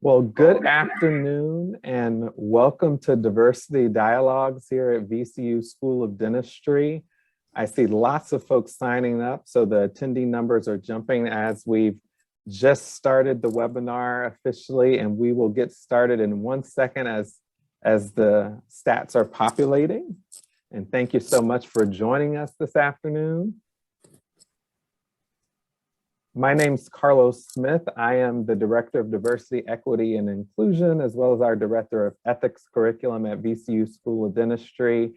Well, good afternoon and welcome to Diversity Dialogues here at VCU School of Dentistry. I see lots of folks signing up, so the attendee numbers are jumping as we've just started the webinar officially, and we will get started in 1 second as the stats are populating. And thank you so much for joining us this afternoon. My name's Carlos Smith. I am the Director of Diversity, Equity, and Inclusion, as well as our Director of Ethics Curriculum at VCU School of Dentistry.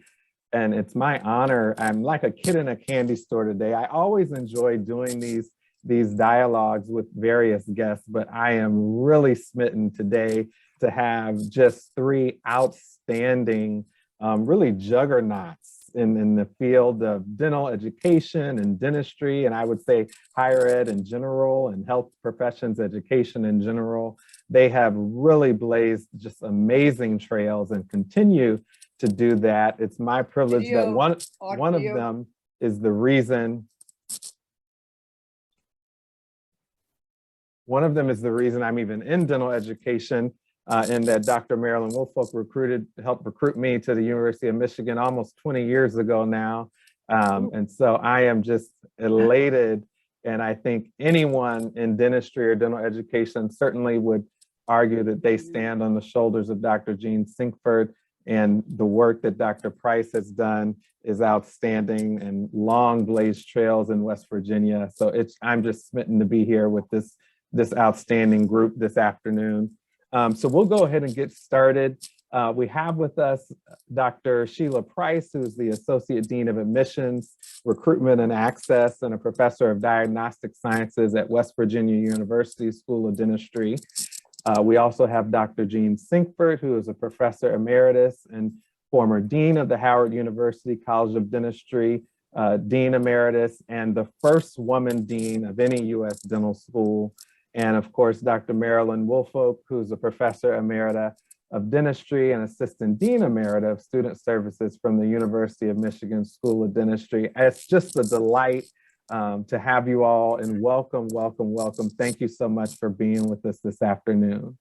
And it's my honor, I'm like a kid in a candy store today. I always enjoy doing these dialogues with various guests, but I am really smitten today to have just three outstanding, really juggernauts in the field of dental education and dentistry, and I would say higher ed in general and health professions education in general. They have really blazed just amazing trails and continue to do that. It's my privilege that one of them is the reason I'm even in dental education. And that Dr. Marilyn Woolfolk helped recruit me to the University of Michigan almost 20 years ago now. And so I am just elated. And I think anyone in dentistry or dental education certainly would argue that they stand on the shoulders of Dr. Jeanne Sinkford, and the work that Dr. Price has done is outstanding and long blazed trails in West Virginia. So I'm just smitten to be here with this outstanding group this afternoon. So we'll go ahead and get started. We have with us Dr. Shelia Price, who's the Associate Dean of Admissions, Recruitment and Access, and a Professor of Diagnostic Sciences at West Virginia University School of Dentistry. We also have Dr. Jeanne Sinkford, who is a Professor Emeritus and former Dean of the Howard University College of Dentistry, Dean Emeritus, and the first woman Dean of any U.S. dental school. And of course, Dr. Marilyn Woolfolk, who's a Professor Emerita of Dentistry and Assistant Dean Emerita of Student Services from the University of Michigan School of Dentistry. It's just a delight to have you all, and welcome, welcome, welcome. Thank you so much for being with us this afternoon.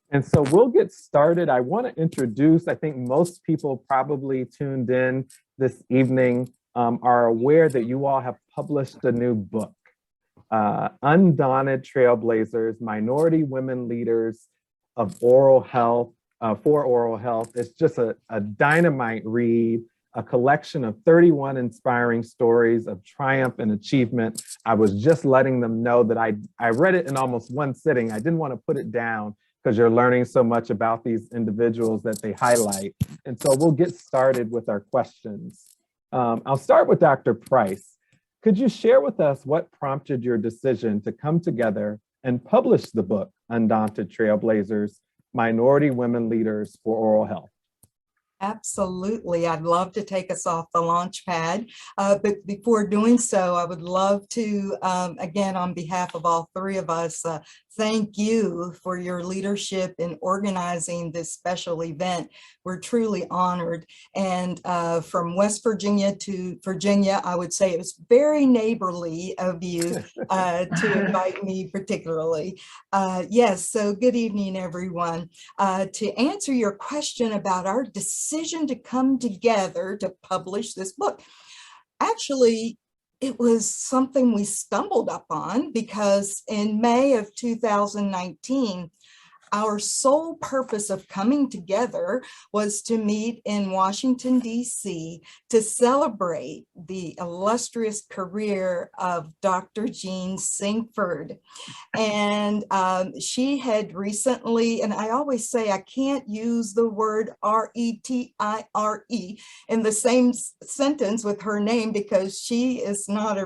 And so we'll get started. I want to introduce, I think most people probably tuned in this evening are aware that you all have published a new book, Undaunted Trailblazers, Minority Women Leaders of Oral Health, for Oral Health. It's just a dynamite read, a collection of 31 inspiring stories of triumph and achievement. I was just letting them know that I read it in almost one sitting. I didn't want to put it down because you're learning so much about these individuals that they highlight. And so we'll get started with our questions. I'll start with Dr. Price. Could you share with us what prompted your decision to come together and publish the book, Undaunted Trailblazers, Minority Women Leaders for Oral Health? Absolutely. I'd love to take us off the launch pad. But before doing so, I would love to, again, on behalf of all three of us, thank you for your leadership in organizing this special event. We're truly honored. And from West Virginia to Virginia, I would say it was very neighborly of you to invite me particularly. Yes, so good evening, everyone. To answer your question about our decision to come together to publish this book, actually, it was something we stumbled upon because in May of 2019, our sole purpose of coming together was to meet in Washington, D.C. to celebrate the illustrious career of Dr. Jeanne Sinkford. And she had recently, and I always say I can't use the word R-E-T-I-R-E in the same sentence with her name because she is not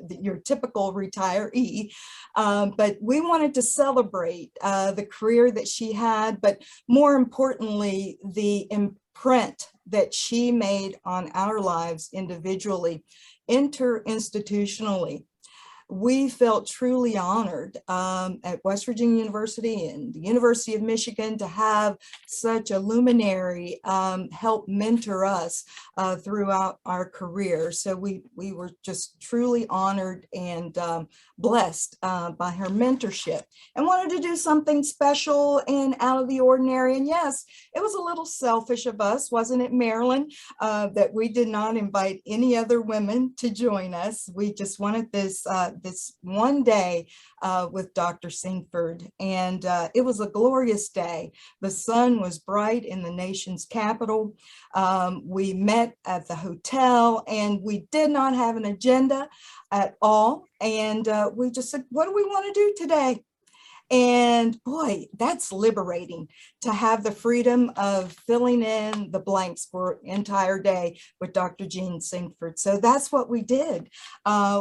your typical retiree. But we wanted to celebrate the career that she had, but more importantly, the imprint that she made on our lives individually, interinstitutionally. we felt truly honored at West Virginia University and the University of Michigan to have such a luminary help mentor us throughout our career. So we were just truly honored and blessed by her mentorship, and wanted to do something special and out of the ordinary. And yes, it was a little selfish of us, wasn't it, Marilyn, that we did not invite any other women to join us. We just wanted this this one day with Dr. Sinkford, and it was a glorious day. The sun was bright in the nation's capital. We met at the hotel, and we did not have an agenda at all. And we just said, what do we want to do today? And boy, that's liberating to have the freedom of filling in the blanks for an entire day with Dr. Jeanne Sinkford. So that's what we did.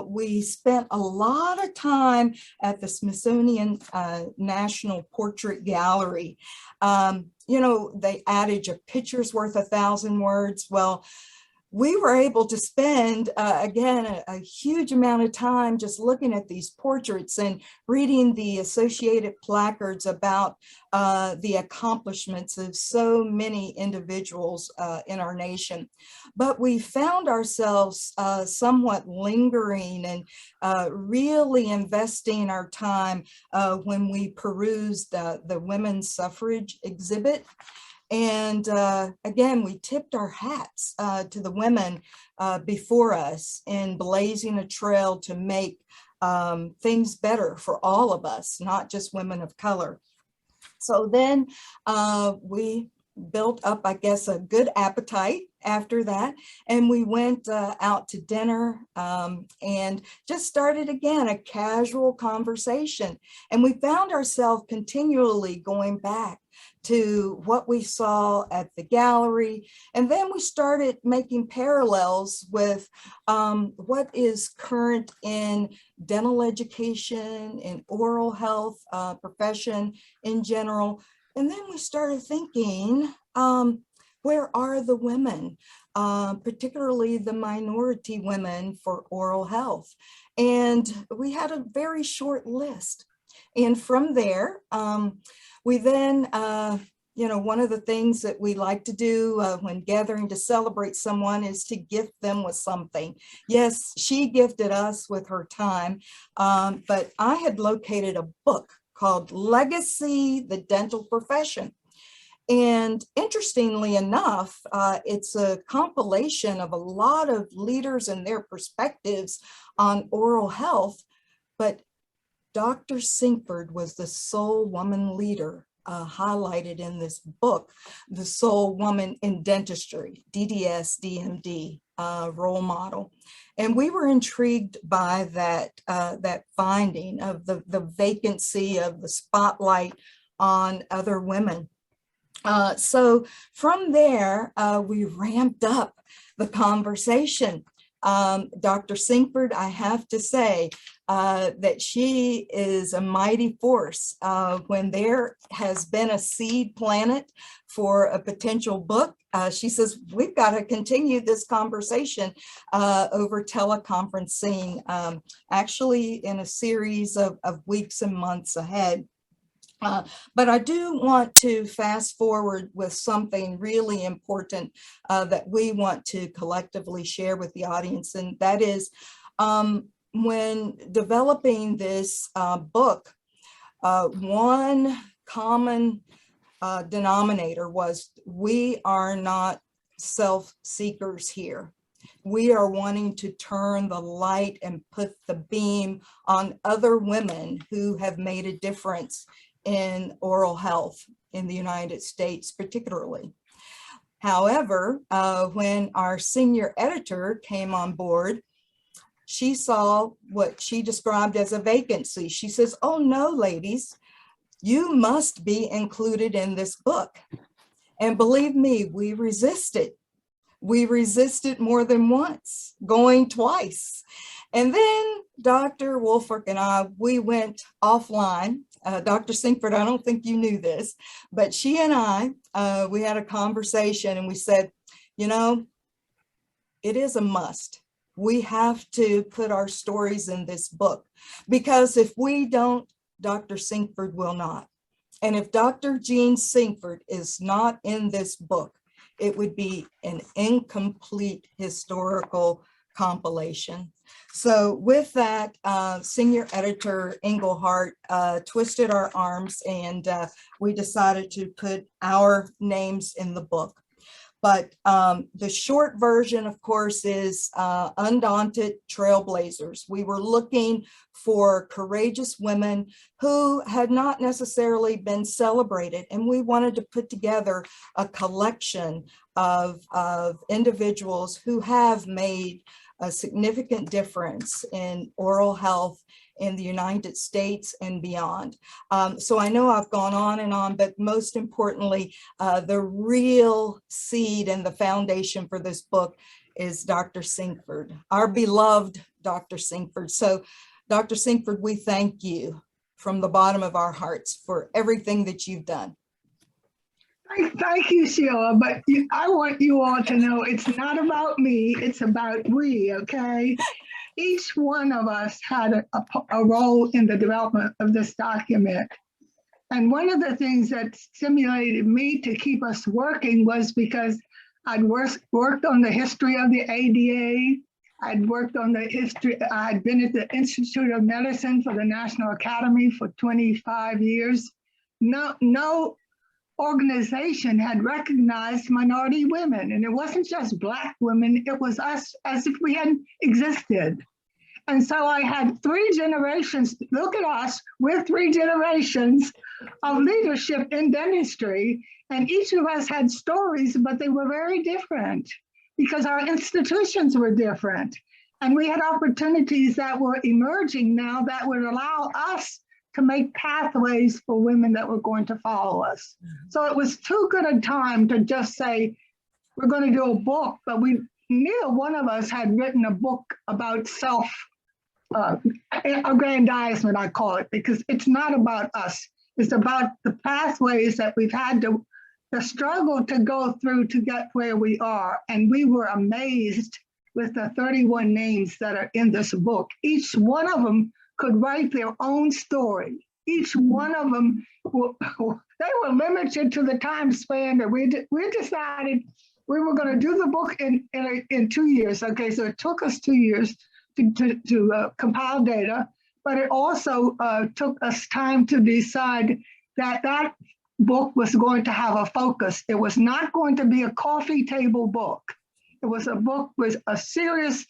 We spent a lot of time at the Smithsonian National Portrait Gallery. You know, the adage, a picture's worth 1,000 words. Well, we were able to spend, again, a huge amount of time just looking at these portraits and reading the associated placards about the accomplishments of so many individuals in our nation. But we found ourselves somewhat lingering and really investing our time when we perused the women's suffrage exhibit. And again, we tipped our hats to the women before us in blazing a trail to make things better for all of us, not just women of color. So then we built up, I guess, a good appetite after that, and we went out to dinner and just started again a casual conversation. And we found ourselves continually going back to what we saw at the gallery. And then we started making parallels with what is current in dental education, in oral health profession in general. And then we started thinking, where are the women, particularly the minority women for oral health? And we had a very short list. And from there, we then, you know, one of the things that we like to do when gathering to celebrate someone is to gift them with something. Yes, she gifted us with her time, but I had located a book called Legacy, the Dental Profession. And interestingly enough, it's a compilation of a lot of leaders and their perspectives on oral health, but Dr. Sinkford was the sole woman leader highlighted in this book, the sole woman in dentistry, DDS, DMD role model. And we were intrigued by that finding of the vacancy of the spotlight on other women. So from there, we ramped up the conversation. Dr. Sinkford, I have to say that she is a mighty force. When there has been a seed planted for a potential book, she says, we've got to continue this conversation over teleconferencing, actually in a series of weeks and months ahead. But I do want to fast forward with something really important that we want to collectively share with the audience. And that is when developing this book, one common denominator was we are not self-seekers here. We are wanting to turn the light and put the beam on other women who have made a difference in oral health in the United States, particularly. However, when our senior editor came on board, she saw what she described as a vacancy. She says, oh no, ladies, you must be included in this book. And believe me, we resisted. We resisted more than once, going twice. And then Dr. Woolfolk and I, we went offline. Dr. Sinkford, I don't think you knew this, but she and I, we had a conversation and we said, you know, it is a must. We have to put our stories in this book, because if we don't, Dr. Sinkford will not. And if Dr. Jeanne Sinkford is not in this book, it would be an incomplete historical compilation. So with that, senior editor Englehart twisted our arms, and we decided to put our names in the book. But the short version, of course, is Undaunted Trailblazers. We were looking for courageous women who had not necessarily been celebrated, and we wanted to put together a collection of individuals who have made a significant difference in oral health in the United States and beyond. So I know I've gone on and on, but most importantly, the real seed and the foundation for this book is Dr. Sinkford, our beloved Dr. Sinkford. So Dr. Sinkford, we thank you from the bottom of our hearts for everything that you've done. Thank you, Sheila, but I want you all to know it's not about me, it's about we, okay? Each one of us had a role in the development of this document. And one of the things that stimulated me to keep us working was because I'd worked on the history of the ADA. I'd worked on the history, I'd been at the Institute of Medicine for the National Academy for 25 years. No organization had recognized minority women. And it wasn't just Black women, it was us as if we hadn't existed. And so I had 3 generations, look at us, we're 3 generations of leadership in dentistry. And each of us had stories, but they were very different because our institutions were different. And we had opportunities that were emerging now that would allow us to make pathways for women that were going to follow us. So it was too good a time to just say, we're going to do a book, but neither one of us had written a book about aggrandizement, I call it, because it's not about us. It's about the pathways that we've had to struggle to go through to get where we are. And we were amazed with the 31 names that are in this book. Each one of them could write their own story. Each one of them, they were limited to the time span that we decided we were going to do the book in 2 years. Okay, so it took us 2 years to compile data, but it also took us time to decide that book was going to have a focus. It was not going to be a coffee table book. It was a book with a serious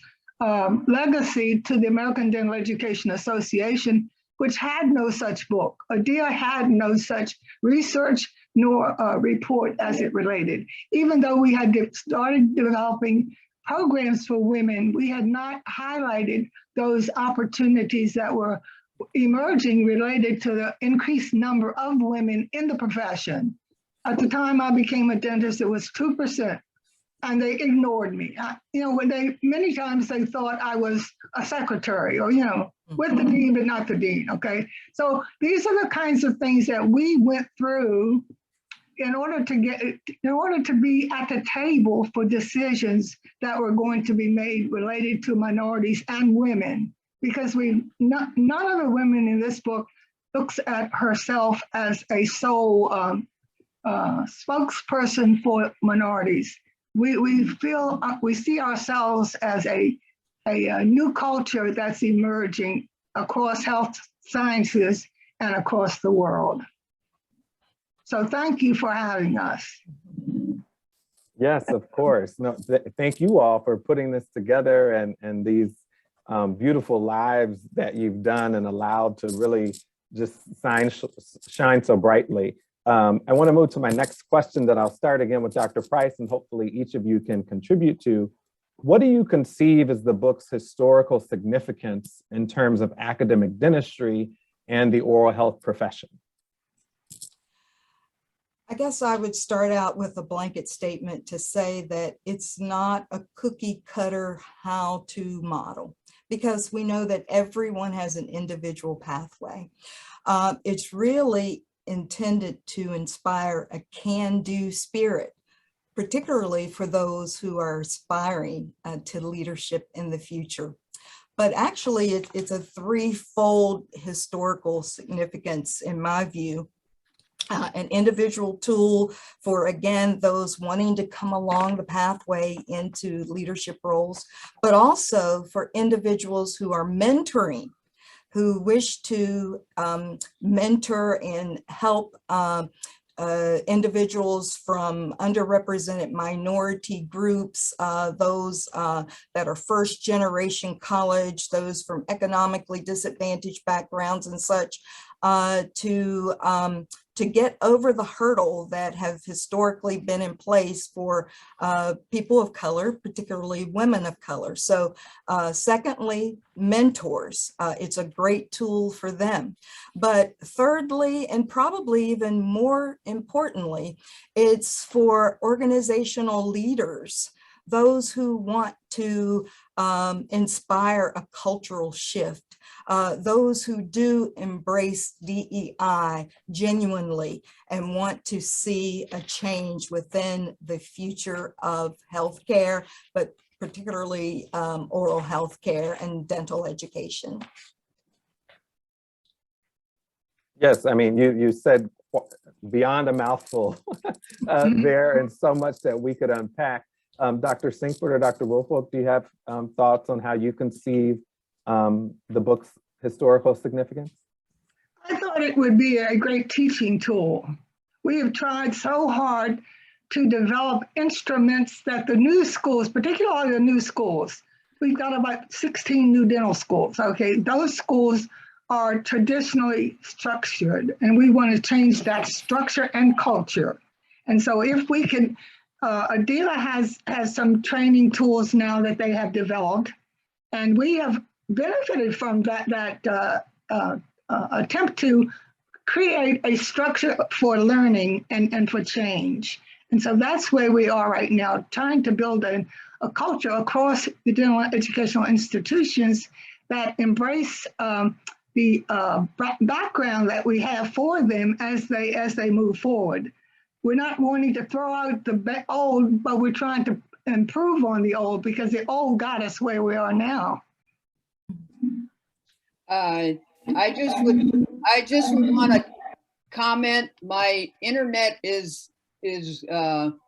legacy to the American Dental Education Association, which had no such book. ADEA had no such research nor report as it related. Even though we had started developing programs for women, we had not highlighted those opportunities that were emerging related to the increased number of women in the profession. At the time I became a dentist, it was 2%. And they ignored me. Many times they thought I was a secretary or, with the dean, but not the dean, okay? So these are the kinds of things that we went through in order to be at the table for decisions that were going to be made related to minorities and women, because none of the women in this book looks at herself as a sole spokesperson for minorities. We see ourselves as a new culture that's emerging across health sciences and across the world. So thank you for having us. Yes, of course. No, thank you all for putting this together and these beautiful lives that you've done and allowed to really just shine so brightly. I want to move to my next question that I'll start again with Dr. Price, and hopefully each of you can contribute to. What do you conceive as the book's historical significance in terms of academic dentistry and the oral health profession? I guess I would start out with a blanket statement to say that it's not a cookie cutter how-to model, because we know that everyone has an individual pathway. It's really intended to inspire a can-do spirit particularly for those who are aspiring to leadership in the future. But actually, it's a threefold historical significance in my view. An individual tool for, again, those wanting to come along the pathway into leadership roles, but also for individuals who are mentoring, who wish to mentor and help individuals from underrepresented minority groups, those that are first generation college, those from economically disadvantaged backgrounds and such, to get over the hurdle that have historically been in place for people of color, particularly women of color. So secondly, mentors. It's a great tool for them. But thirdly, and probably even more importantly, it's for organizational leaders, those who want to inspire a cultural shift, those who do embrace DEI genuinely and want to see a change within the future of healthcare, but particularly oral healthcare and dental education. Yes, I mean, you said beyond a mouthful there, and so much that we could unpack. Dr. Sinkford or Dr. Woolfolk, do you have thoughts on how you conceive the book's historical significance? I thought it would be a great teaching tool. We have tried so hard to develop instruments that the new schools, particularly the new schools, we've got about 16 new dental schools, okay? Those schools are traditionally structured, and we want to change that structure and culture. And so if we can, Adela has some training tools now that they have developed, and we have benefited from that attempt to create a structure for learning and for change. And so that's where we are right now, trying to build a culture across the dental educational institutions that embrace the background that we have for them as they move forward. We're not wanting to throw out the old, but we're trying to improve on the old because the old got us where we are now. I just want to comment. My internet is fading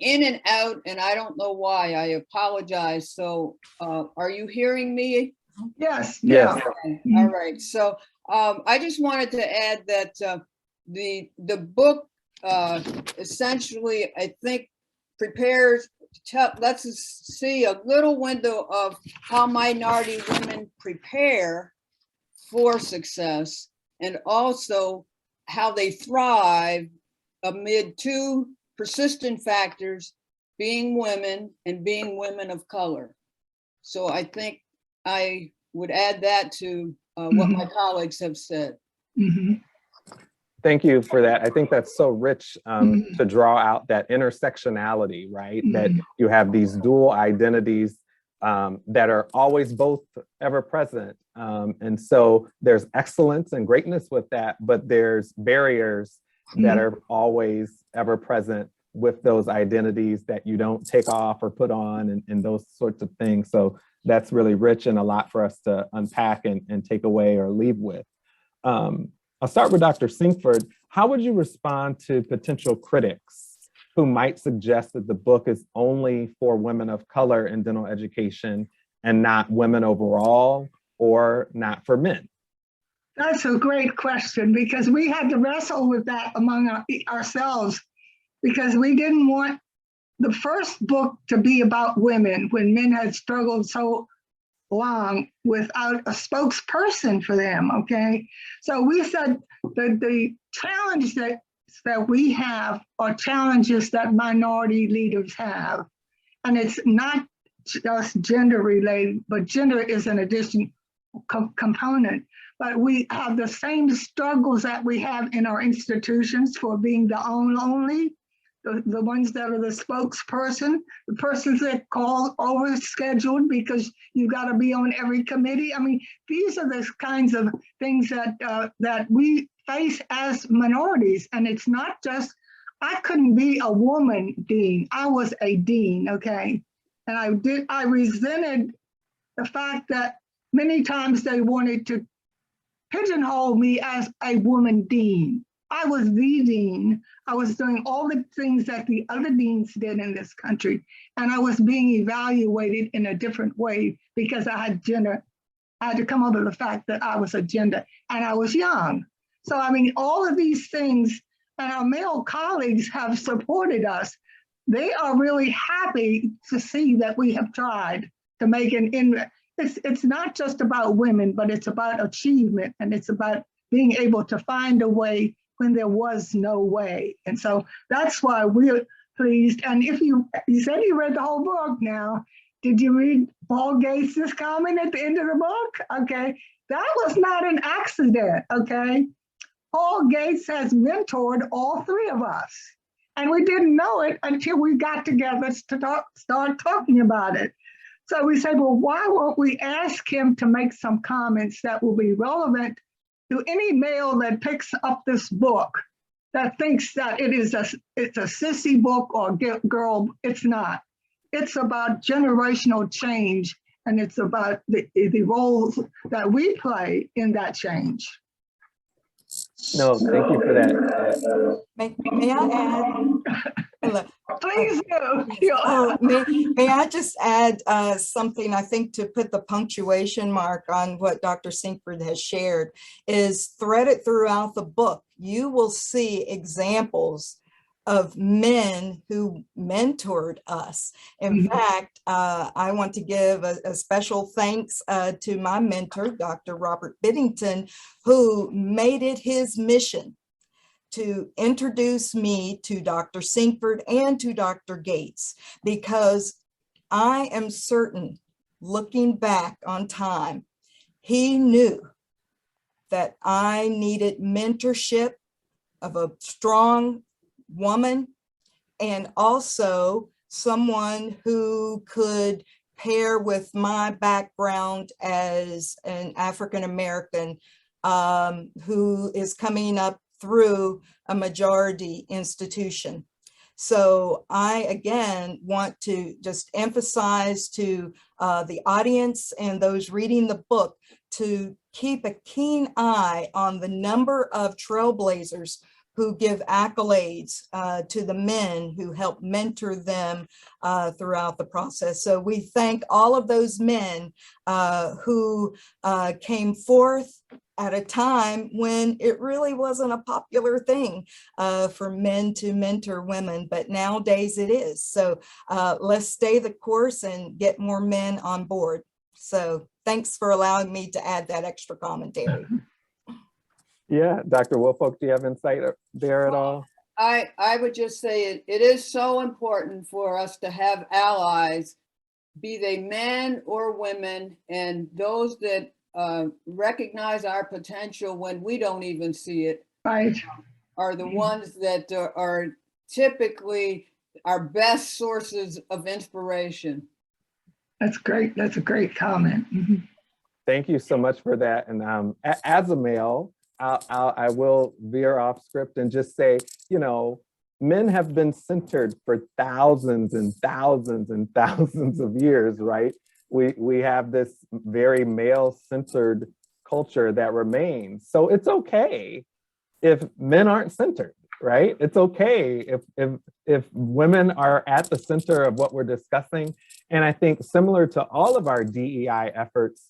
in and out, and I don't know why. I apologize. So, are you hearing me? Yes. Yes. Okay. All right. So, I just wanted to add that the book essentially, I think, prepares. Lets us see a little window of how minority women prepare for success, and also how they thrive amid two persistent factors, being women and being women of color. So I think I would add that to what my colleagues have said. Mm-hmm. Thank you for that. I think that's so rich to draw out that intersectionality, right? That you have these dual identities that are always both ever present. And so there's excellence and greatness with that, but there's barriers that are always ever present with those identities that you don't take off or put on and those sorts of things. So that's really rich and a lot for us to unpack and take away or leave with. I'll start with Dr. Sinkford. How would you respond to potential critics who might suggest that the book is only for women of color in dental education and not women overall, or not for men? That's a great question, because we had to wrestle with that among ourselves, because we didn't want the first book to be about women when men had struggled so long without a spokesperson for them, okay? So we said that the challenge that we have are challenges that minority leaders have. And it's not just gender related, but gender is an additional component. But we have the same struggles that we have in our institutions for being the only, the ones that are the spokesperson, the persons that call over scheduled because you got to be on every committee. I mean, these are the kinds of things that that we face as minorities, and it's not just I couldn't be a woman dean. I was a dean, okay? And I resented the fact that many times they wanted to pigeonhole me as a woman dean. I was the dean. I was doing all the things that the other deans did in this country. And I was being evaluated in a different way because I had gender. I had to come over the fact that I was a gender and I was young. So, I mean, all of these things, and our male colleagues have supported us. They are really happy to see that we have tried to make it's not just about women, but it's about achievement, and it's about being able to find a way when there was no way. And so that's why we're pleased. And if you said you read the whole book now, did you read Paul Gates's comment at the end of the book? Okay, that was not an accident, okay? Paul Gates has mentored all three of us. And we didn't know it until we got together to start talking about it. So we said, well, why won't we ask him to make some comments that will be relevant to any male that picks up this book that thinks that it's a sissy book or girl. It's not. It's about generational change, and it's about the roles that we play in that change. No, thank you for that. May I add? Please do. Oh, may I just add something, I think, to put the punctuation mark on what Dr. Sinkford has shared, is threaded throughout the book. You will see examples of men who mentored us. In fact, I want to give a special thanks to my mentor, Dr. Robert Biddington, who made it his mission to introduce me to Dr. Sinkford and to Dr. Gates, because I am certain, looking back on time, he knew that I needed mentorship of a strong woman, and also someone who could pair with my background as an African American who is coming up through a majority institution. So I, again, want to just emphasize to the audience and those reading the book to keep a keen eye on the number of trailblazers who give accolades to the men who help mentor them throughout the process. So we thank all of those men who came forth at a time when it really wasn't a popular thing for men to mentor women, but nowadays it is. So let's stay the course and get more men on board. So thanks for allowing me to add that extra commentary. Yeah, Dr. Woolfolk, do you have insight there at all? I would just say it is so important for us to have allies, be they men or women, and those that recognize our potential when we don't even see it, Right. are the ones that are typically our best sources of inspiration. That's great. That's a great comment. Thank you so much for that. And as a male, I will veer off script and just say, you know, men have been centered for thousands and thousands and thousands of years, right? We have this very male-centered culture that remains. So it's okay if men aren't centered, right? It's okay if women are at the center of what we're discussing. And I think similar to all of our DEI efforts,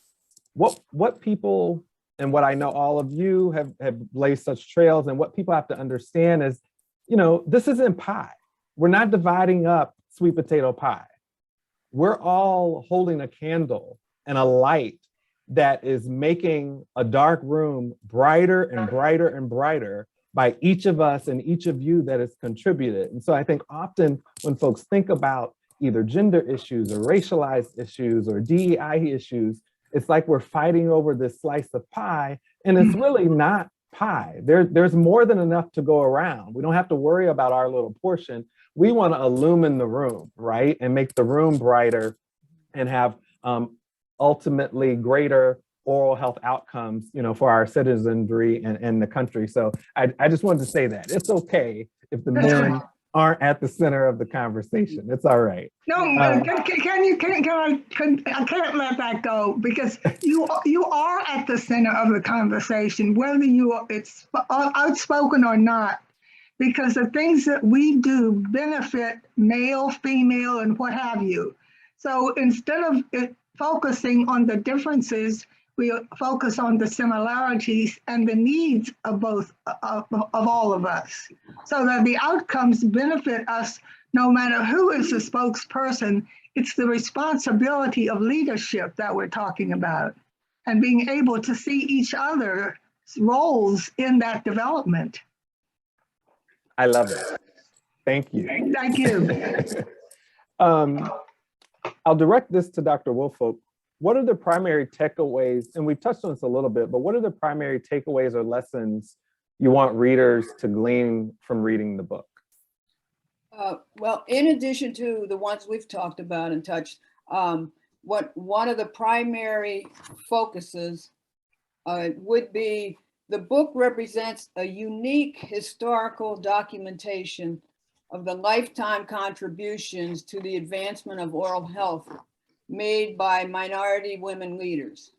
what people, and what I know all of you have blazed such trails, and what people have to understand is, you know, this isn't pie. We're not dividing up sweet potato pie. We're all holding a candle and a light that is making a dark room brighter and brighter and brighter by each of us and each of you that has contributed. And so I think often when folks think about either gender issues or racialized issues or DEI issues, it's like we're fighting over this slice of pie, and it's really not pie. There's more than enough to go around. We don't have to worry about our little portion. We want to illumine the room, right? And make the room brighter and have ultimately greater oral health outcomes, you know, for our citizenry and the country. So I just wanted to say that it's okay if the That's men right. aren't at the center of the conversation. It's all right. No, Um, I can't let that go because you are at the center of the conversation, whether it's outspoken or not, because the things that we do benefit male, female, and what have you. So instead of focusing on the differences, we focus on the similarities and the needs of both of all of us, so that the outcomes benefit us no matter who is the spokesperson. It's the responsibility of leadership that we're talking about, and being able to see each other's roles in that development. I love it. Thank you. Thank you. I'll direct this to Dr. Woolfolk. What are the primary takeaways, and we've touched on this a little bit, but what are the primary takeaways or lessons you want readers to glean from reading the book? Well, in addition to the ones we've talked about and touched, one of the primary focuses would be the book represents a unique historical documentation of the lifetime contributions to the advancement of oral health made by minority women leaders.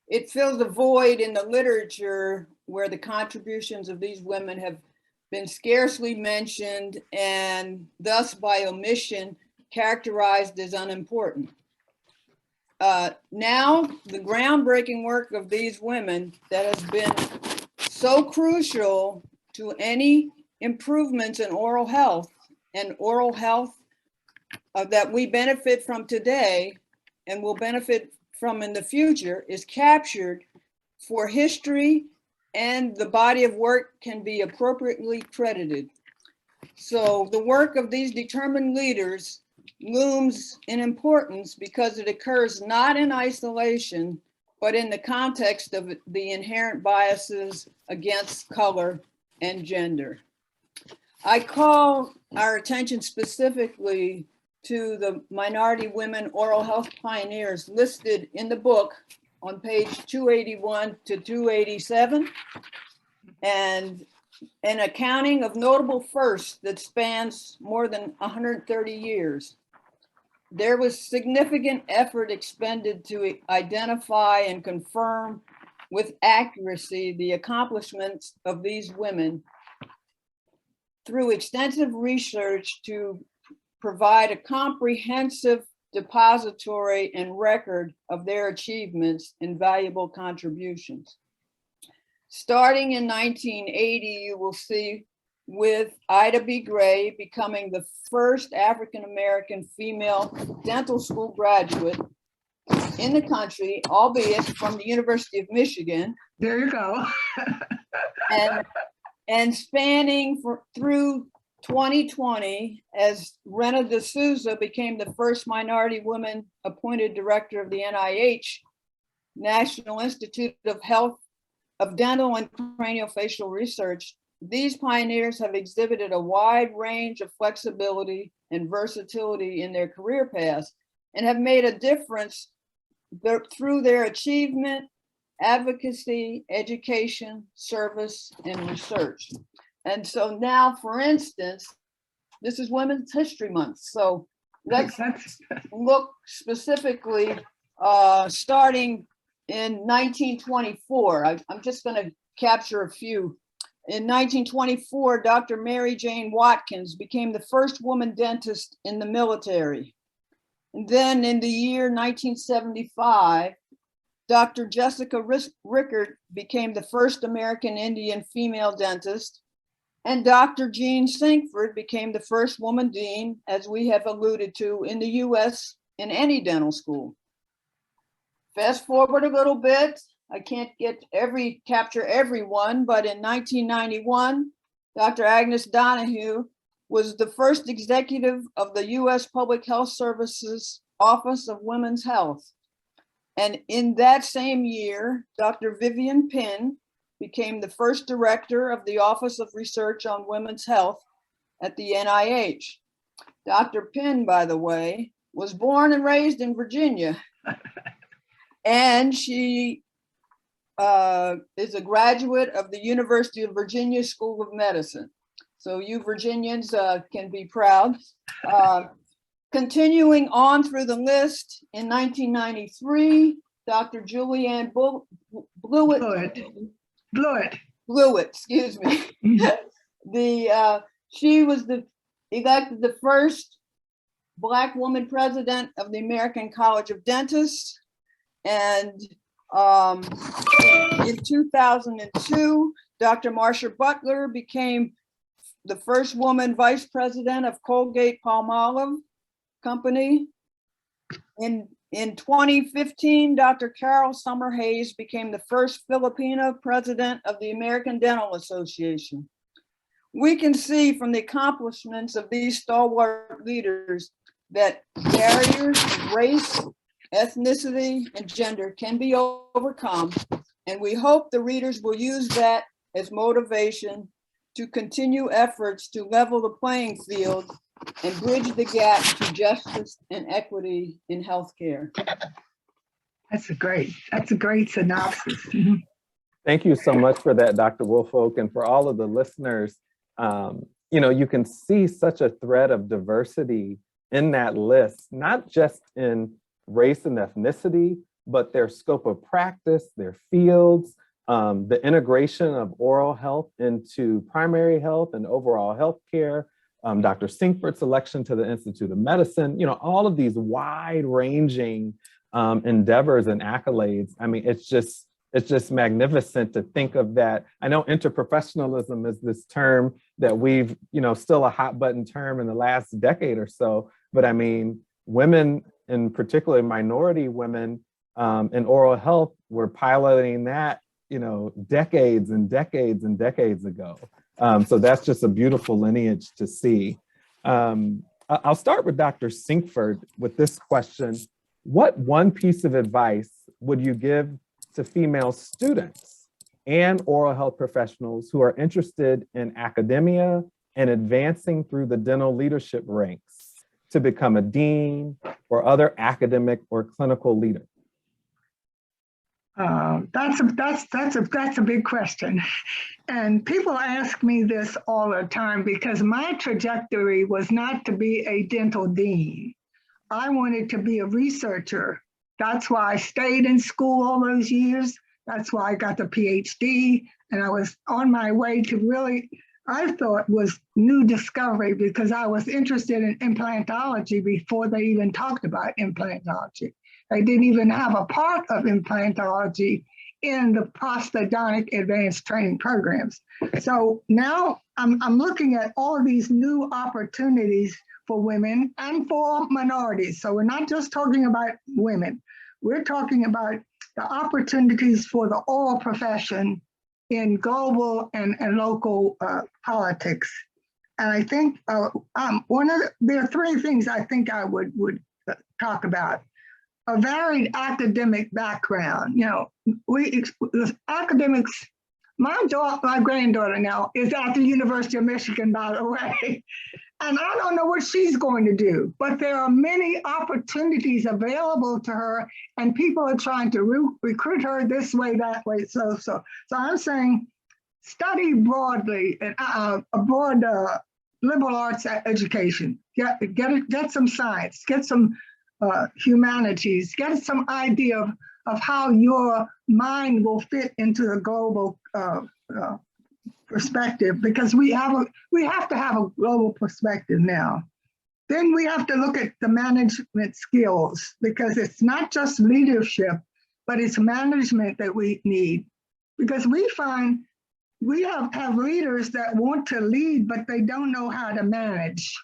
It fills a void in the literature where the contributions of these women have been scarcely mentioned and thus by omission characterized as unimportant. Now, the groundbreaking work of these women that has been so crucial to any improvements in oral health that we benefit from today and will benefit from in the future is captured for history, and the body of work can be appropriately credited. So the work of these determined leaders looms in importance because it occurs not in isolation, but in the context of the inherent biases against color and gender. I call our attention specifically to the minority women oral health pioneers listed in the book on page 281 to 287, and an accounting of notable firsts that spans more than 130 years. There was significant effort expended to identify and confirm with accuracy the accomplishments of these women through extensive research to provide a comprehensive depository and record of their achievements and valuable contributions. Starting in 1980, you will see with Ida B. Gray becoming the first African-American female dental school graduate in the country, albeit from the University of Michigan. There you go. and spanning through 2020, as Rena D'Souza became the first minority woman appointed director of the NIH, National Institute of Health of Dental and Craniofacial Research. These pioneers have exhibited a wide range of flexibility and versatility in their career paths and have made a difference through their achievement, advocacy, education, service, and research. And so now, for instance, this is Women's History Month. So let's look specifically starting in 1924. I'm just going to capture a few. In 1924, Dr. Mary Jane Watkins became the first woman dentist in the military. And then in the year 1975, Dr. Jessica Rickard became the first American Indian female dentist, and Dr. Jeanne Sinkford became the first woman dean, as we have alluded to, in the US in any dental school. Fast forward a little bit, I can't capture everyone, but in 1991, Dr. Agnes Donahue was the first executive of the US Public Health Service's Office of Women's Health. And in that same year, Dr. Vivian Pinn became the first director of the Office of Research on Women's Health at the NIH. Dr. Pinn, by the way, was born and raised in Virginia. And she is a graduate of the University of Virginia School of Medicine. So you Virginians can be proud. Continuing on through the list, in 1993, Dr. Julianne Lewis, excuse me. She was elected the first Black woman president of the American College of Dentists. And in 2002, Dr. Marcia Butler became the first woman vice president of Colgate-Palmolive Company. In 2015, Dr. Carol Summer-Hayes became the first Filipino president of the American Dental Association. We can see from the accomplishments of these stalwart leaders that barriers of race, ethnicity, and gender can be overcome, and we hope the readers will use that as motivation to continue efforts to level the playing field and bridge the gap to justice and equity in healthcare. That's a great synopsis. Thank you so much for that, Dr. Woolfolk, and for all of the listeners. You can see such a thread of diversity in that list, not just in race and ethnicity, but their scope of practice, their fields, the integration of oral health into primary health and overall health care, Dr. Sinkford's selection to the Institute of Medicine, all of these wide-ranging endeavors and accolades. I mean, it's just magnificent to think of that. I know interprofessionalism is this term that we've, still a hot button term in the last decade or so, but I mean, women, in particular minority women in oral health, were piloting that, decades and decades and decades ago. So that's just a beautiful lineage to see. I'll start with Dr. Sinkford with this question. What one piece of advice would you give to female students and oral health professionals who are interested in academia and advancing through the dental leadership ranks to become a dean or other academic or clinical leader? That's a big question. And people ask me this all the time because my trajectory was not to be a dental dean. I wanted to be a researcher. That's why I stayed in school all those years. That's why I got the PhD. And I was on my way to really, I thought was new discovery because I was interested in implantology before they even talked about implantology. They didn't even have a part of implantology in the prosthodontic advanced training programs. So now I'm looking at all of these new opportunities for women and for minorities. So we're not just talking about women. We're talking about the opportunities for the oral profession in global and local politics. And I think there are three things I think I would talk about. A varied academic background. We academics, my granddaughter now is at the University of Michigan, by the way. And I don't know what she's going to do, but there are many opportunities available to her, and people are trying to recruit her this way, that way. So I'm saying, study broadly and a broad liberal arts education. Get some science, get some humanities, get some idea of how your mind will fit into the global perspective, because we have to have a global perspective now. Then we have to look at the management skills, because it's not just leadership, but it's management that we need. Because we find we have leaders that want to lead, but they don't know how to manage.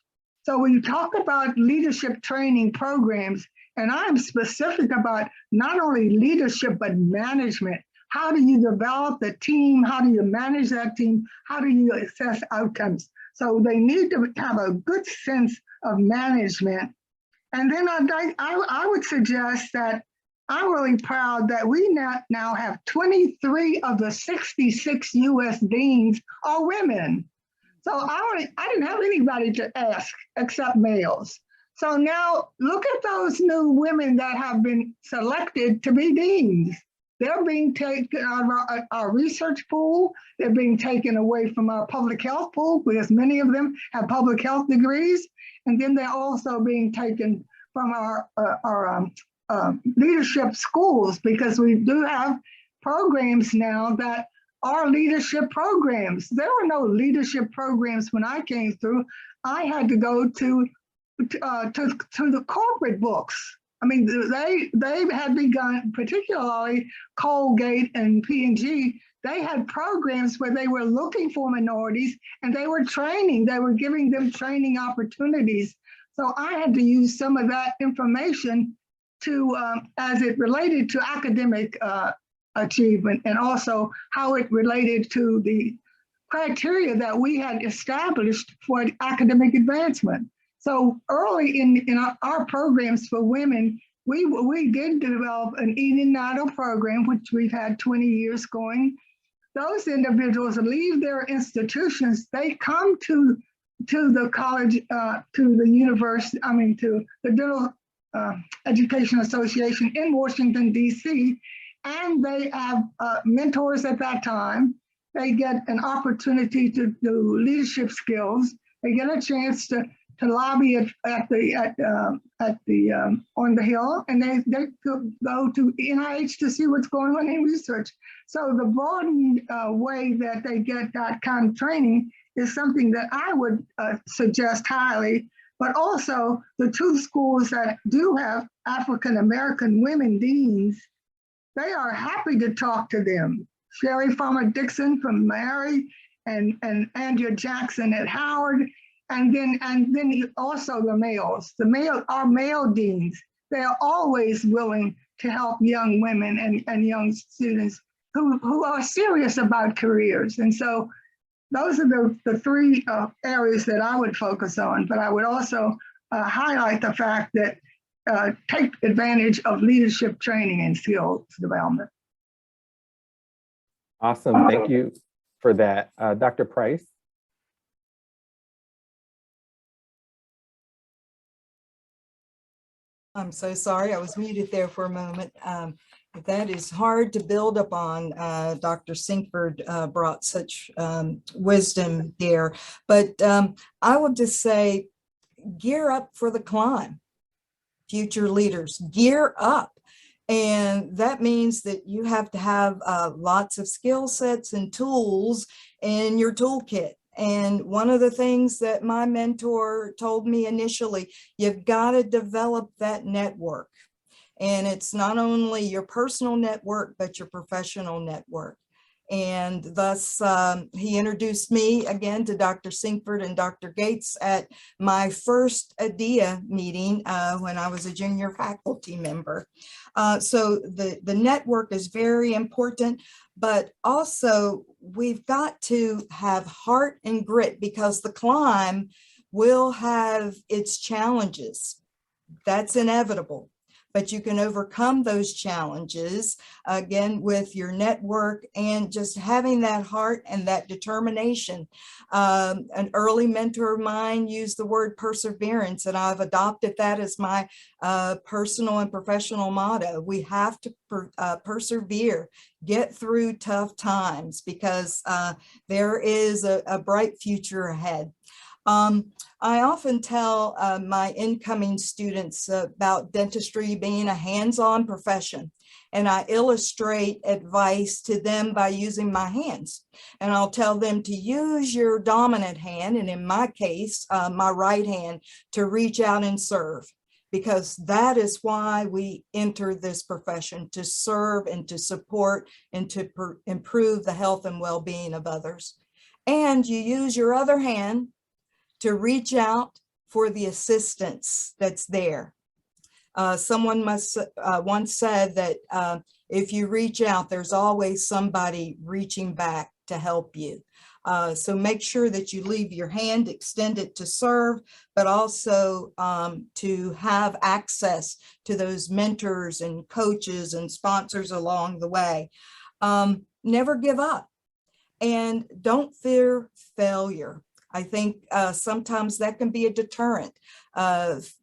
So when you talk about leadership training programs, and I'm specific about not only leadership, but management. How do you develop the team? How do you manage that team? How do you assess outcomes? So they need to have a good sense of management. And then I would suggest that I'm really proud that we now have 23 of the 66 US deans are women. So I didn't have anybody to ask except males. So now look at those new women that have been selected to be deans. they're being taken out of our research pool. They're being taken away from our public health pool, because many of them have public health degrees. And then they're also being taken from our leadership schools, because we do have programs now that are leadership programs. There were no leadership programs when I came through. I had to go to the corporate books. I mean, they had begun, particularly Colgate and P&G, they had programs where they were looking for minorities and they were giving them training opportunities. So I had to use some of that information to, as it related to academic achievement, and also how it related to the criteria that we had established for academic advancement. So early in our programs for women, we did develop an Eden Nato program, which we've had 20 years going. Those individuals leave their institutions, they come to the college, to the university, to the Dental Education Association in Washington, D.C., and they have mentors at that time. They get an opportunity to do leadership skills. They get a chance to lobby on the Hill, and they go to NIH to see what's going on in research. So the broadened way that they get that kind of training is something that I would suggest highly. But also the two schools that do have African-American women deans, they are happy to talk to them. Sherry Farmer-Dixon from Mary and Andrea Jackson at Howard. And then also the males, our male deans, they are always willing to help young women and young students who are serious about careers. And so those are the three areas that I would focus on, but I would also highlight the fact that take advantage of leadership training and skills development. Awesome, thank you for that. Dr. Price? I'm so sorry, I was muted there for a moment. That is hard to build upon. Dr. Sinkford brought such wisdom there, but I would just say, gear up for the climb. Future leaders, gear up. And that means that you have to have lots of skill sets and tools in your toolkit. And one of the things that my mentor told me initially, you've got to develop that network. And it's not only your personal network, but your professional network. And thus, he introduced me again to Dr. Sinkford and Dr. Gates at my first ADIA meeting when I was a junior faculty member. So the network is very important, but also we've got to have heart and grit, because the climb will have its challenges. That's inevitable. But you can overcome those challenges, again, with your network and just having that heart and that determination. An early mentor of mine used the word perseverance, and I've adopted that as my personal and professional motto. We have to persevere, get through tough times, because there is a bright future ahead. I often tell my incoming students about dentistry being a hands-on profession, and I illustrate advice to them by using my hands. And I'll tell them to use your dominant hand, and in my case, my right hand, to reach out and serve, because that is why we enter this profession, to serve and to support and to improve the health and well-being of others. And you use your other hand to reach out for the assistance that's there. Someone once said that if you reach out, there's always somebody reaching back to help you. So make sure that you leave your hand extended to serve, but also to have access to those mentors and coaches and sponsors along the way. Never give up, and don't fear failure. I think sometimes that can be a deterrent.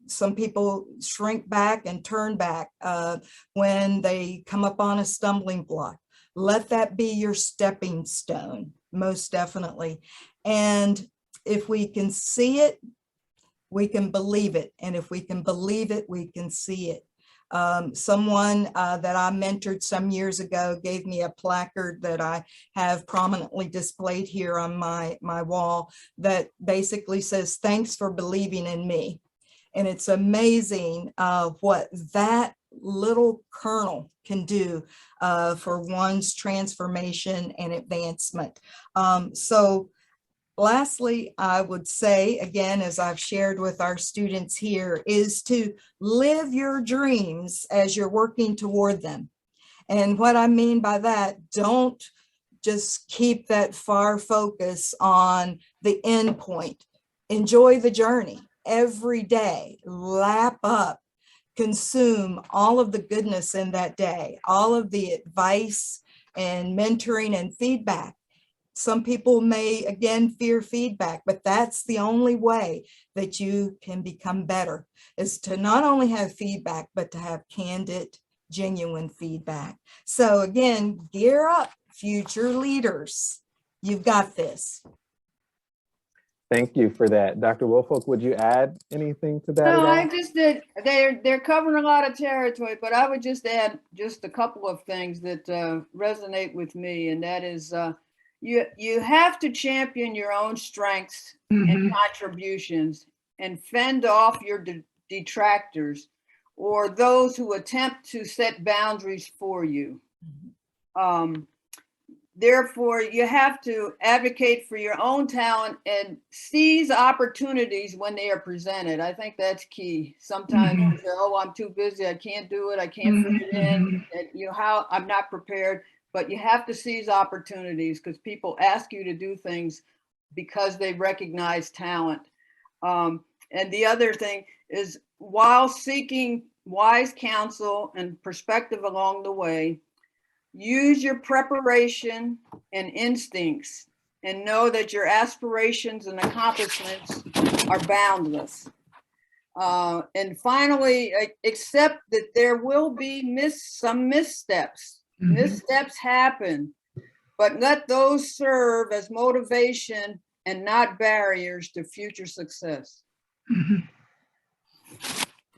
Some people shrink back and turn back when they come upon a stumbling block. Let that be your stepping stone, most definitely. And if we can see it, we can believe it. And if we can believe it, we can see it. Someone that I mentored some years ago gave me a placard that I have prominently displayed here on my wall that basically says, "Thanks for believing in me." And it's amazing what that little kernel can do for one's transformation and advancement. So lastly, I would say, again, as I've shared with our students here, is to live your dreams as you're working toward them. And what I mean by that, don't just keep that far focus on the end point. Enjoy the journey every day, lap up, consume all of the goodness in that day, all of the advice and mentoring and feedback. Some people may, again, fear feedback, but that's the only way that you can become better, is to not only have feedback, but to have candid, genuine feedback. So again, gear up, future leaders. You've got this. Thank you for that. Dr. Woolfolk, would you add anything to that? No, at all? I just did. They're covering a lot of territory, but I would just add just a couple of things that resonate with me, and that is you have to champion your own strengths and contributions and fend off your detractors or those who attempt to set boundaries for you. Therefore, you have to advocate for your own talent and seize opportunities when they are presented. I think that's key. Sometimes you say, "Oh, I'm too busy. I can't do it. I can't fit it in. And, you know, how I'm not prepared." But you have to seize opportunities because people ask you to do things because they recognize talent. And the other thing is, while seeking wise counsel and perspective along the way, use your preparation and instincts and know that your aspirations and accomplishments are boundless. And finally, accept that there will be some missteps. Missteps happen, but let those serve as motivation and not barriers to future success.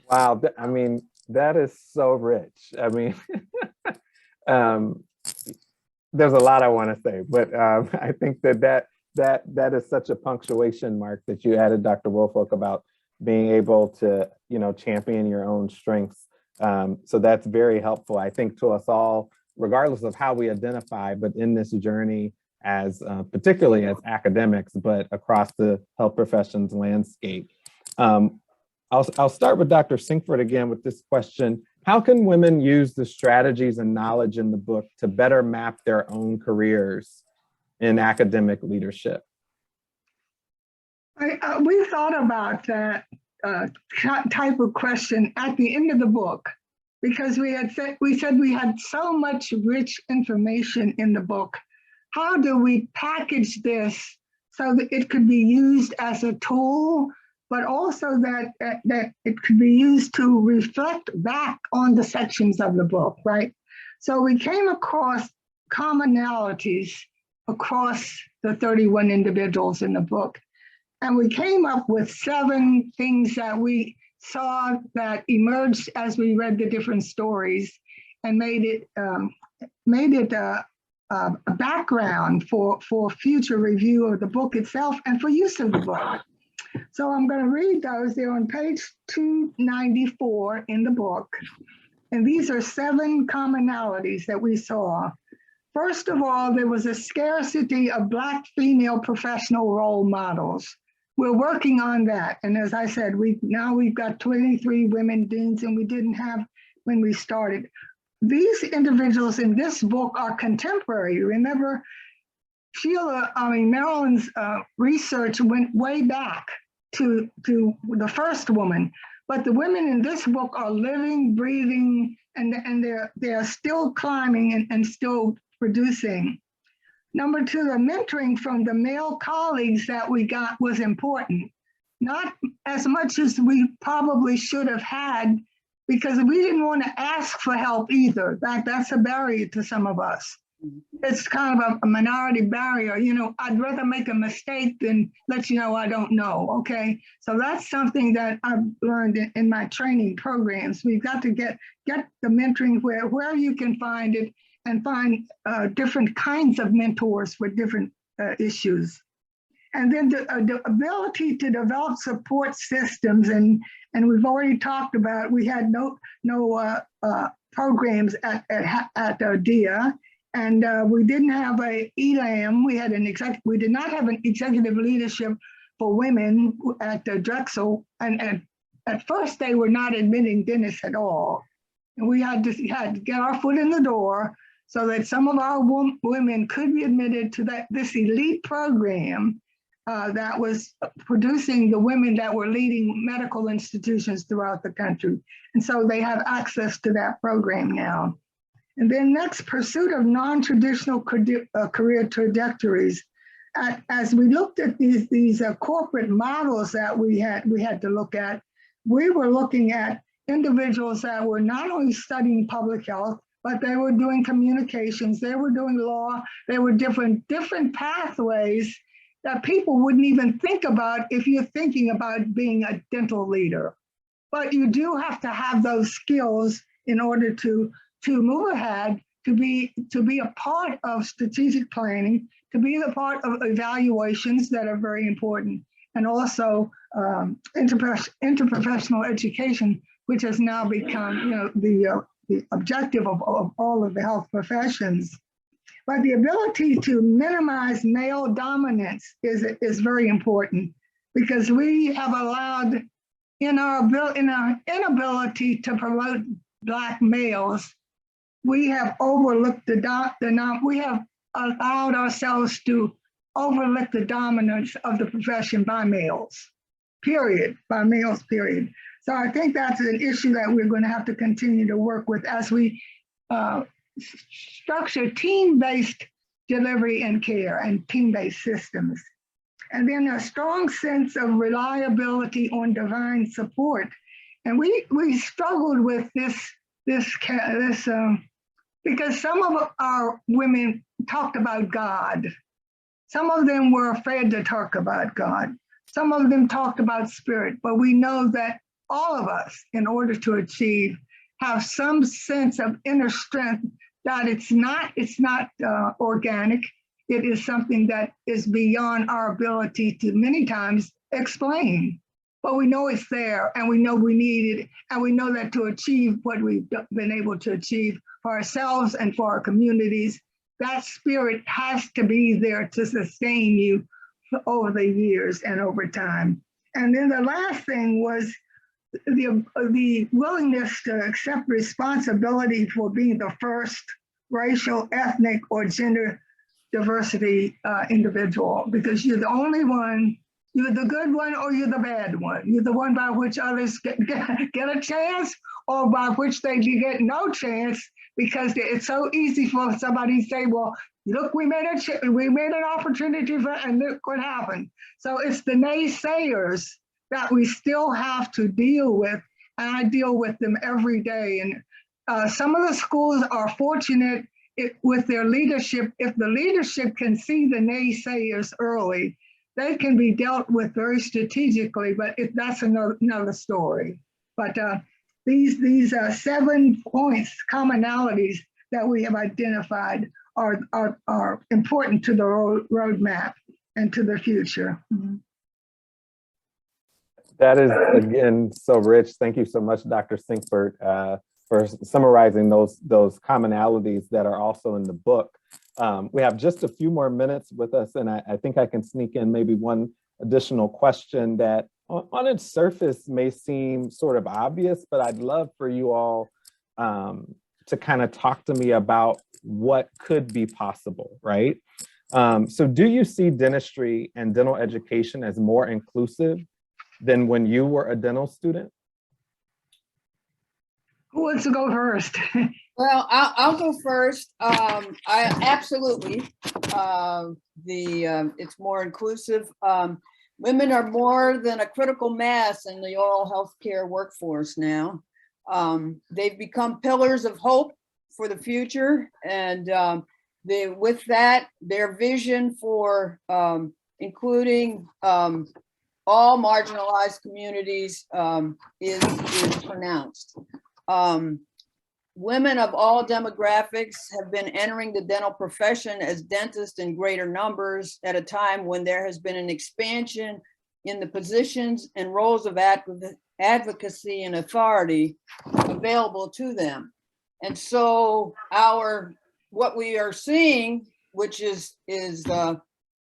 Wow, I mean, that is so rich. I mean, there's a lot I want to say, but I think that is such a punctuation mark that you added, Dr. Woolfolk, about being able to, you know, champion your own strengths. So that's very helpful, I think, to us all, regardless of how we identify, but in this journey as particularly as academics, but across the health professions landscape. I'll start with Dr. Sinkford again with this question. How can women use the strategies and knowledge in the book to better map their own careers in academic leadership? We thought about that type of question at the end of the book, because we said we had so much rich information in the book. How do we package this so that it could be used as a tool, but also that it could be used to reflect back on the sections of the book, right? So we came across commonalities across the 31 individuals in the book. And we came up with 7 things that we saw that emerged as we read the different stories and made it a background for future review of the book itself and for use of the book. So I'm going to read those. They're on page 294 in the book. And these are 7 commonalities that we saw. First of all, there was a scarcity of Black female professional role models. We're working on that. And as I said, we've got 23 women deans, and we didn't have when we started. These individuals in this book are contemporary. Remember, Marilyn's research went way back to the first woman, but the women in this book are living, breathing, and they're still climbing and still producing. Number two, the mentoring from the male colleagues that we got was important. Not as much as we probably should have had, because we didn't want to ask for help either. That's a barrier to some of us. It's kind of a minority barrier. You know, I'd rather make a mistake than let you know I don't know, okay? So that's something that I've learned in my training programs. We've got to get the mentoring where you can find it, and find different kinds of mentors for different issues. And then the ability to develop support systems, and we've already talked about, we had no programs at DIA, and we didn't have a ELAM. We did not have an executive leadership for women at Drexel, and at first they were not admitting dentists at all. And we had to get our foot in the door so that some of our women could be admitted to this elite program that was producing the women that were leading medical institutions throughout the country. And so they have access to that program now. And then next, pursuit of non-traditional career trajectories. As we looked at these corporate models that we had to look at, we were looking at individuals that were not only studying public health, but they were doing communications, they were doing law, they were different pathways that people wouldn't even think about if you're thinking about being a dental leader. But you do have to have those skills in order to move ahead, to be a part of strategic planning, to be a part of evaluations that are very important, and also interprofessional education, which has now become, the objective of all of the health professions. But the ability to minimize male dominance is very important, because we have allowed, in our inability to promote Black males, we have overlooked we have allowed ourselves to overlook the dominance of the profession by males, period. So I think that's an issue that we're going to have to continue to work with as we structure team-based delivery and care and team-based systems. And then a strong sense of reliability on divine support. And we struggled with this because some of our women talked about God. Some of them were afraid to talk about God. Some of them talked about spirit, but we know that all of us, in order to achieve, have some sense of inner strength, that it's not organic. It is something that is beyond our ability to many times explain. But we know it's there, and we know we need it, and we know that to achieve what we've been able to achieve for ourselves and for our communities, that spirit has to be there to sustain you over the years and over time. And then the last thing was the willingness to accept responsibility for being the first racial, ethnic, or gender diversity individual, because you're the only one, you're the good one or you're the bad one. You're the one by which others get a chance, or by which they get no chance, because it's so easy for somebody to say, well, look, we made an opportunity for, and look what happened. So it's the naysayers that we still have to deal with, and I deal with them every day. And some of the schools are fortunate with their leadership. If the leadership can see the naysayers early, they can be dealt with very strategically, but that's another story. But these 7 points, commonalities that we have identified are important to the roadmap and to the future. Mm-hmm. That is, again, so rich. Thank you so much, Dr. Sinkford, for summarizing those commonalities that are also in the book. We have just a few more minutes with us, and I think I can sneak in maybe one additional question that on its surface may seem sort of obvious, but I'd love for you all to kind of talk to me about what could be possible, right? So do you see dentistry and dental education as more inclusive than when you were a dental student? Who wants to go first? Well, I'll go first. I absolutely, it's more inclusive. Women are more than a critical mass in the oral health care workforce now. They've become pillars of hope for the future. And with that, their vision for including all marginalized communities is pronounced. Women of all demographics have been entering the dental profession as dentists in greater numbers at a time when there has been an expansion in the positions and roles of advocacy and authority available to them. And so what we are seeing, which is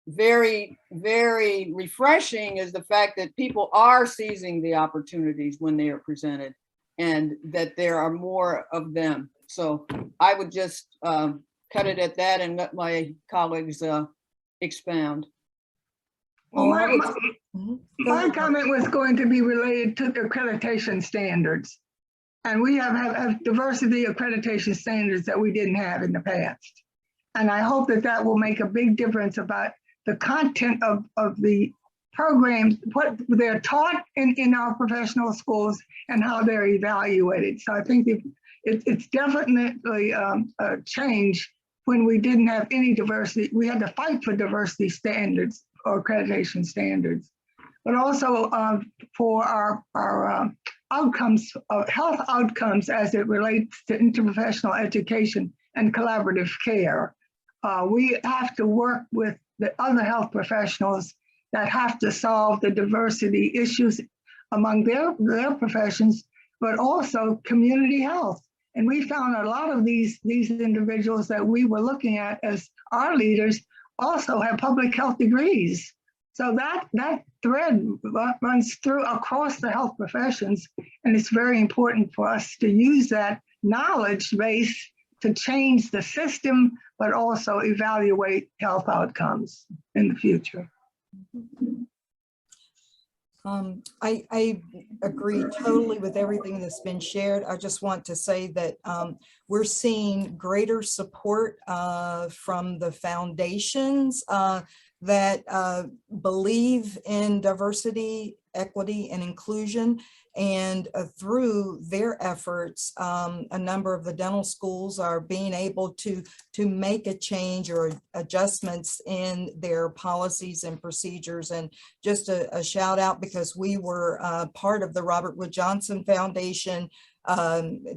very, very refreshing, is the fact that people are seizing the opportunities when they are presented, and that there are more of them. So I would just cut it at that and let my colleagues expound. Well, Go my ahead. comment was going to be related to the accreditation standards. And we have diversity accreditation standards that we didn't have in the past. And I hope that that will make a big difference about the content of the programs, what they're taught in our professional schools and how they're evaluated. So I think it's definitely a change when we didn't have any diversity. We had to fight for diversity standards or accreditation standards, but also for our outcomes, health outcomes as it relates to interprofessional education and collaborative care. We have to work with the other health professionals that have to solve the diversity issues among their professions, but also community health. And we found a lot of these individuals that we were looking at as our leaders also have public health degrees. So that thread runs through across the health professions, and it's very important for us to use that knowledge base to change the system, but also evaluate health outcomes in the future. I agree totally with everything that's been shared. I just want to say that we're seeing greater support from the foundations that believe in diversity, equity, and inclusion. And through their efforts, a number of the dental schools are being able to make a change or adjustments in their policies and procedures. And just a shout out, because we were part of the Robert Wood Johnson Foundation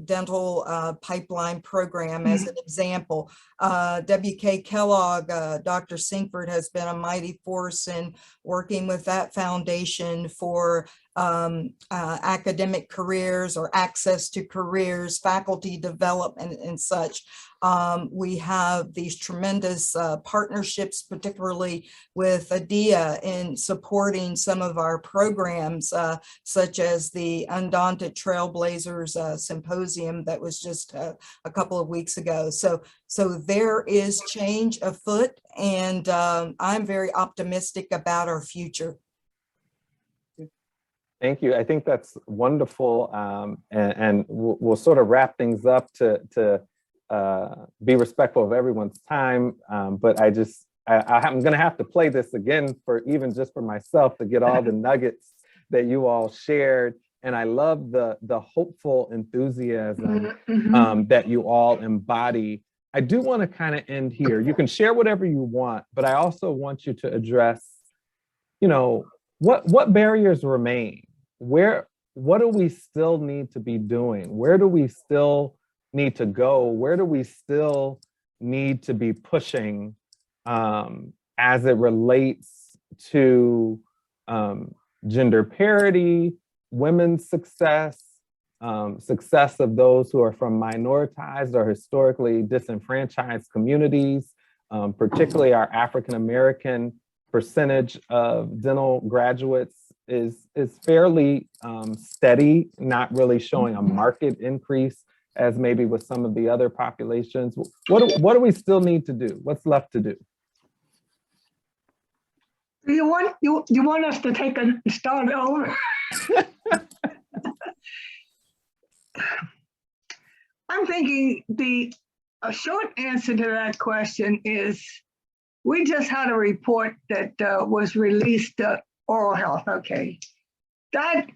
dental pipeline program as an example. W.K. Kellogg, Dr. Sinkford has been a mighty force in working with that foundation for academic careers or access to careers, faculty development and such. We have these tremendous partnerships, particularly with ADIA in supporting some of our programs, such as the Undaunted Trailblazers symposium that was just a couple of weeks ago. So there is change afoot, and I'm very optimistic about our future. Thank you. I think that's wonderful. And we'll sort of wrap things up to be respectful of everyone's time. But I'm going to have to play this again just for myself to get all the nuggets that you all shared. And I love the hopeful enthusiasm that you all embody. I do want to kind of end here. You can share whatever you want, but I also want you to address, what barriers remain? What do we still need to be doing? Where do we still need to go? Where do we still need to be pushing as it relates to gender parity, women's success, success of those who are from minoritized or historically disenfranchised communities, particularly our African-American percentage of dental graduates is fairly steady, not really showing a market increase as maybe with some of the other populations. What do we still need to do? What's left to do? You want us to start over? I'm thinking a short answer to that question is we just had a report that was released, oral health, okay. That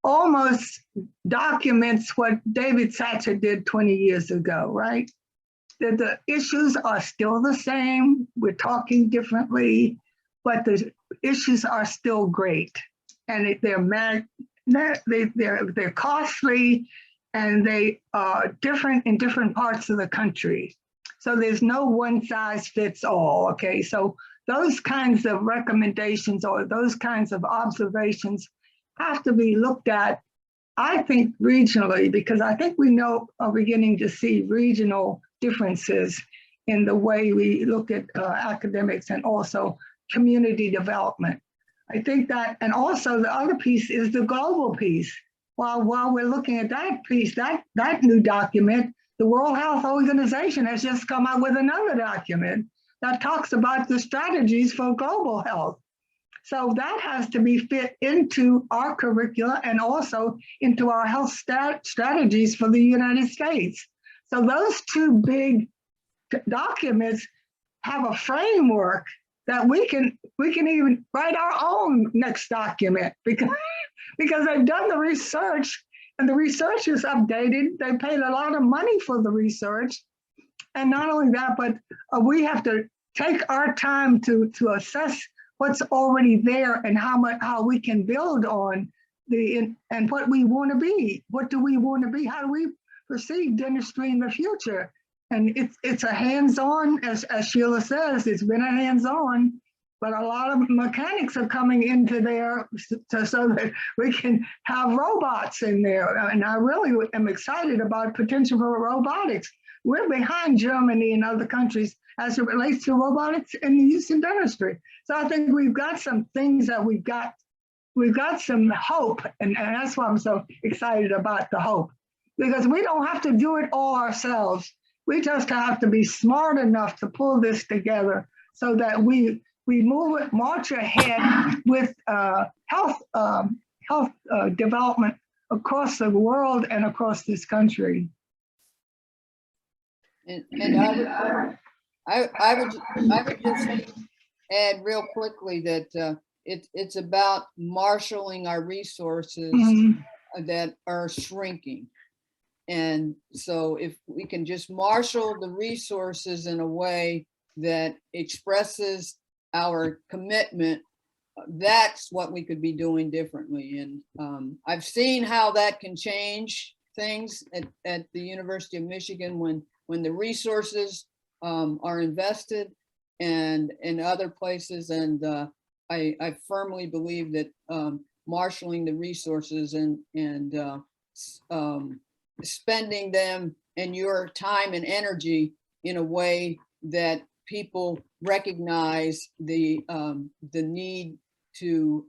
almost documents what David Satcher did 20 years ago, right? That the issues are still the same, we're talking differently, but the issues are still great. And they're costly, and they are different in different parts of the country. So there's no one size fits all, okay? So those kinds of recommendations or those kinds of observations have to be looked at, I think, regionally, because I think we are beginning to see regional differences in the way we look at academics and also community development. I think that, and also the other piece is the global piece. While we're looking at that piece, that new document, the World Health Organization has just come out with another document that talks about the strategies for global health. So that has to be fit into our curricula and also into our health strategies for the United States. So those two big documents have a framework that we can even write our own next document because they've done the research and the research is updated. They paid a lot of money for the research. And not only that, but we have to take our time to assess what's already there and how we can build on and what we want to be. What do we want to be? How do we perceive dentistry in the future? And it's a hands-on, as Shelia says, it's been a hands-on, but a lot of mechanics are coming into there so that we can have robots in there. And I really am excited about potential for robotics. We're behind Germany and other countries as it relates to robotics and use in dentistry. So I think we've got some things that we've got some hope, and that's why I'm so excited about the hope, because we don't have to do it all ourselves. We just have to be smart enough to pull this together so that we march ahead with health development across the world and across this country. And I would just add real quickly that it's about marshaling our resources that are shrinking. And so if we can just marshal the resources in a way that expresses our commitment, that's what we could be doing differently. And I've seen how that can change things at the University of Michigan when the resources are invested and in other places. And I firmly believe that marshaling the resources and spending them and your time and energy in a way that people recognize the need to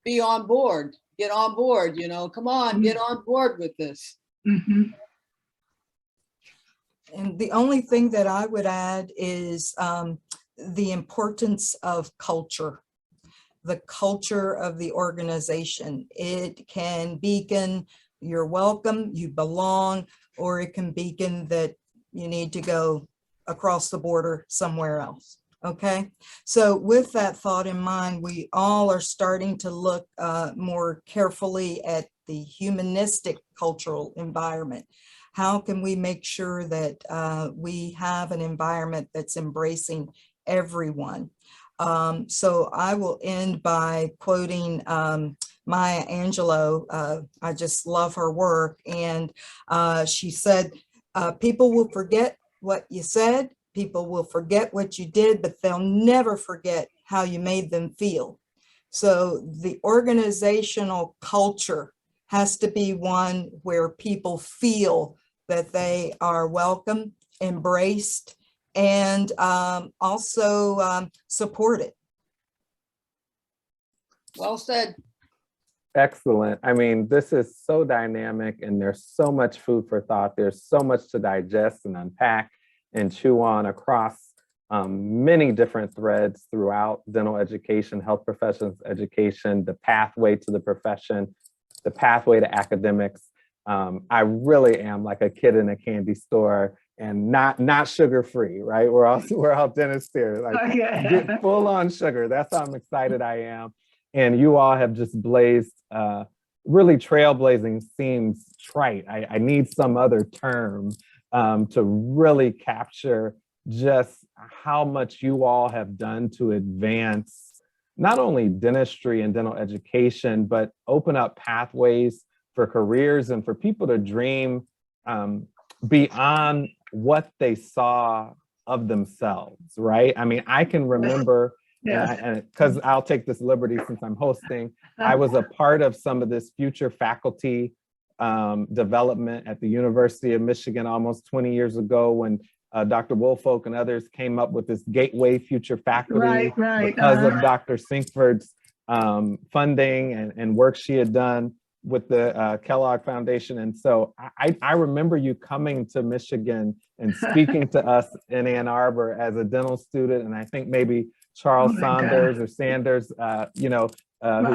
be on board, get on board, come on, get on board with this. Mm-hmm. And the only thing that I would add is the importance of culture, the culture of the organization. It can beacon you're welcome, you belong, or it can beacon that you need to go across the border somewhere else. Okay, so with that thought in mind, we all are starting to look more carefully at the humanistic cultural environment. How can we make sure that we have an environment that's embracing everyone? So I will end by quoting Maya Angelou. I just love her work. And she said, people will forget what you said, people will forget what you did, but they'll never forget how you made them feel. So the organizational culture has to be one where people feel that they are welcome, embraced, and also supported. Well said. Excellent. I mean, this is so dynamic and there's so much food for thought. There's so much to digest and unpack and chew on across many different threads throughout dental education, health professions education, the pathway to the profession, the pathway to academics. I really am like a kid in a candy store, and not sugar free, right? We're all dentists here, like get full on sugar. That's how I'm excited I am. And you all have just blazed, really trailblazing seems trite. I need some other term to really capture just how much you all have done to advance not only dentistry and dental education, but open up pathways for careers and for people to dream beyond what they saw of themselves, right? I mean, I can remember, and because I'll take this liberty since I'm hosting, I was a part of some of this future faculty development at the University of Michigan almost 20 years ago when Dr. Woolfolk and others came up with this Gateway Future Faculty because of Dr. Sinkford's funding and work she had done with the Kellogg Foundation. And so I remember you coming to Michigan and speaking to us in Ann Arbor as a dental student. And I think maybe Charles Sanders, who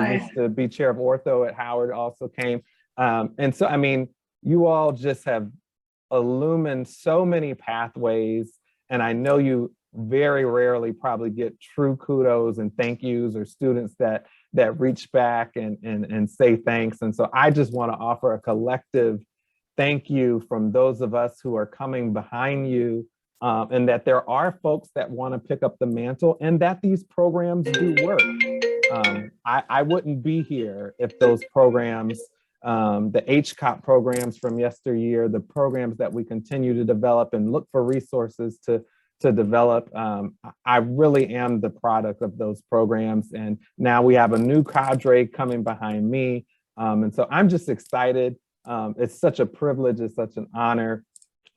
used to be chair of ortho at Howard, also came. And so, I mean, you all just have illumined so many pathways. And I know you very rarely probably get true kudos and thank yous or students that reach back and say thanks. And so I just want to offer a collective thank you from those of us who are coming behind you, and that there are folks that want to pick up the mantle and that these programs do work. I wouldn't be here if those programs, the HCOP programs from yesteryear, the programs that we continue to develop and look for resources to develop. I really am the product of those programs. And now we have a new cadre coming behind me. And so I'm just excited. It's such a privilege, it's such an honor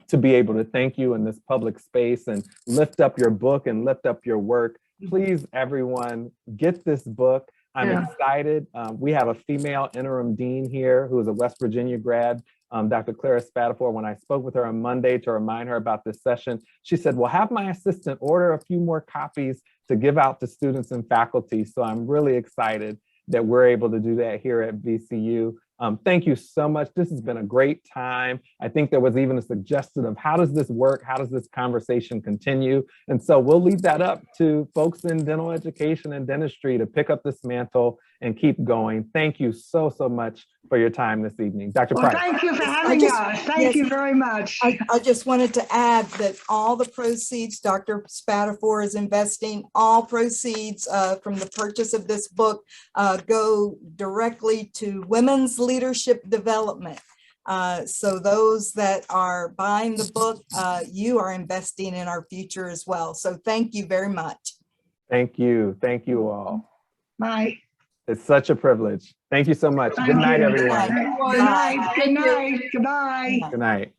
to be able to thank you in this public space and lift up your book and lift up your work. Please, everyone, get this book. I'm excited. We have a female interim dean here who is a West Virginia grad, Dr. Clara Spatafor. When I spoke with her on Monday to remind her about this session, she said, well, have my assistant order a few more copies to give out to students and faculty. So I'm really excited that we're able to do that here at VCU. Thank you so much. This has been a great time. I think there was even a suggestion of how does this work? How does this conversation continue? And so we'll leave that up to folks in dental education and dentistry to pick up this mantle and keep going. Thank you so much for your time this evening. Dr. Price. Thank you for having us. Thank you very much. I just wanted to add that all the proceeds, Dr. Spatafor is investing, all proceeds from the purchase of this book go directly to women's leadership development. So those that are buying the book, you are investing in our future as well. So thank you very much. Thank you. Thank you all. Bye. It's such a privilege. Thank you so much. Good night, everyone. Good night. Good night. Goodbye. Good night.